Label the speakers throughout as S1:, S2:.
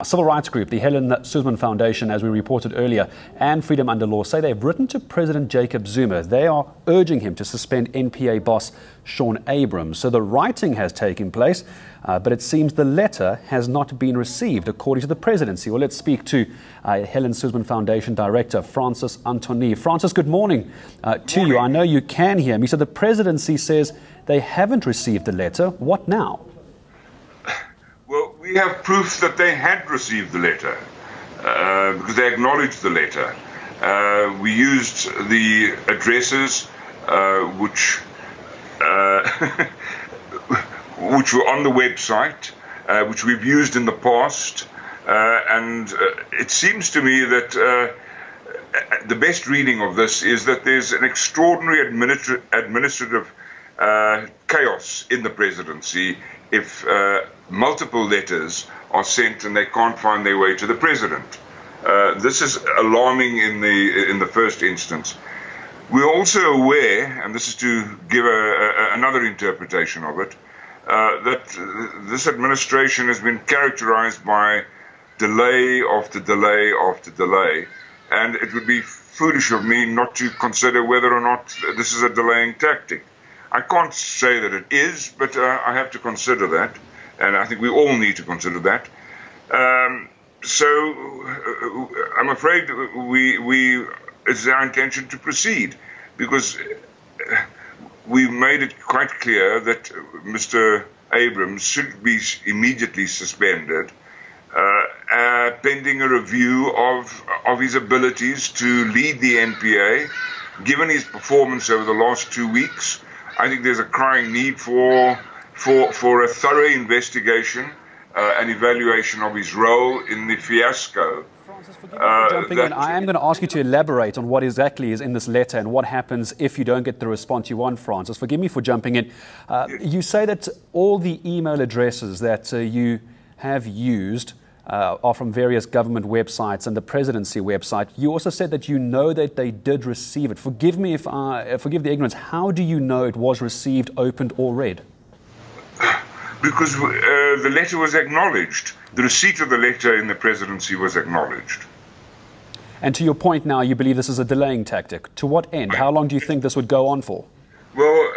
S1: A civil rights group, the Helen Suzman Foundation, as we reported earlier, and Freedom Under Law say they've written to President Jacob Zuma. They are urging him to suspend NPA boss Shaun Abrahams. So the writing has taken place, but it seems the letter has not been received, according to the presidency. Well, let's speak to Helen Suzman Foundation Director Francis Anthony. Francis, good morning to you. I know you can hear me. So the presidency says they haven't received the letter. What now?
S2: Well, we have proof that they had received the letter because they acknowledged the letter. We used the addresses which were on the website, which we've used in the past, and it seems to me that the best reading of this is that there's an extraordinary administrative chaos in the presidency if multiple letters are sent and they can't find their way to the president. This is alarming in the first instance. We're also aware, and this is to give another interpretation of it, that this administration has been characterized by delay after delay after delay, and it would be foolish of me not to consider whether or not this is a delaying tactic. I can't say that it is, but I have to consider that, and I think we all need to consider that. So I'm afraid it's our intention to proceed, because we've made it quite clear that Mr. Abrahams should be immediately suspended, pending a review of his abilities to lead the NPA. Given his performance over the last 2 weeks, I think there's a crying need for a thorough investigation and evaluation of his role in the fiasco.
S1: Francis, forgive me for jumping in. I am going to ask you to elaborate on what exactly is in this letter and what happens if you don't get the response you want, Francis. Forgive me for jumping in. You say that all the email addresses that you have used are from various government websites and the presidency website. You also said that you know that they did receive it. Forgive me if forgive the ignorance. How do you know it was received, opened or read?
S2: Because the letter was acknowledged. The receipt of the letter in the presidency was acknowledged.
S1: And to your point now, you believe this is a delaying tactic. To what end? How long do you think this would go on for?
S2: Well,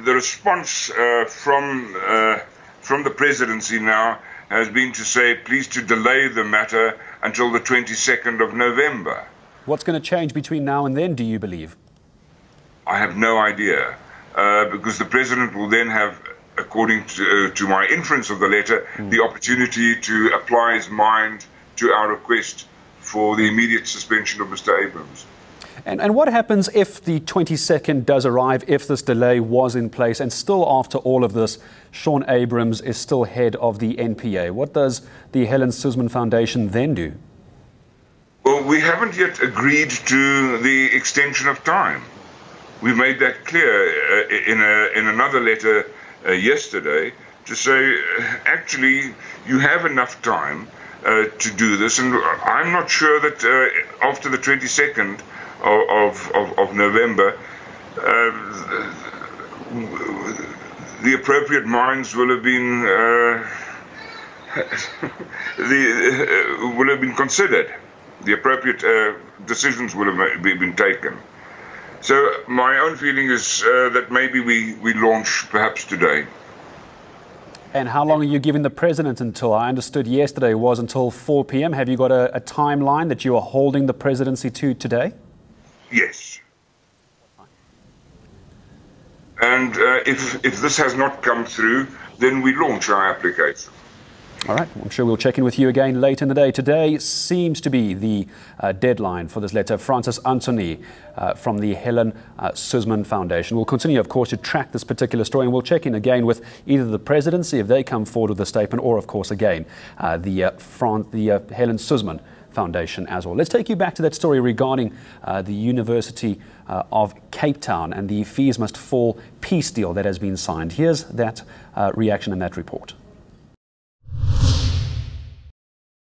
S2: the response from the presidency now has been to say, please to delay the matter until the 22nd of November.
S1: What's going to change between now and then, do you believe?
S2: I have no idea, because the president will then have, according to my inference of the letter, the opportunity to apply his mind to our request for the immediate suspension of Mr. Abrahams.
S1: And what happens if the 22nd does arrive, if this delay was in place, and still after all of this, Shaun Abrahams is still head of the NPA? What does the Helen Suzman Foundation then do?
S2: Well, we haven't yet agreed to the extension of time. We made that clear in another letter yesterday to say, actually, you have enough time to do this, and I'm not sure that after the 22nd of November, the appropriate minds will have been will have been considered. The appropriate decisions will have been taken. So my own feeling is that maybe we launch perhaps today.
S1: And how long are you giving the president until? I understood yesterday was until 4 p.m. Have you got a timeline that you are holding the presidency to today?
S2: Yes. And if this has not come through, then we launch our application.
S1: All right. I'm sure we'll check in with you again late in the day. Today seems to be the deadline for this letter. Francis Anthony from the Helen Suzman Foundation. We'll continue, of course, to track this particular story, and we'll check in again with either the presidency if they come forward with a statement, or, of course, again, the Helen Suzman Foundation as well. Let's take you back to that story regarding the University of Cape Town and the Fees Must Fall peace deal that has been signed. Here's that reaction in that report.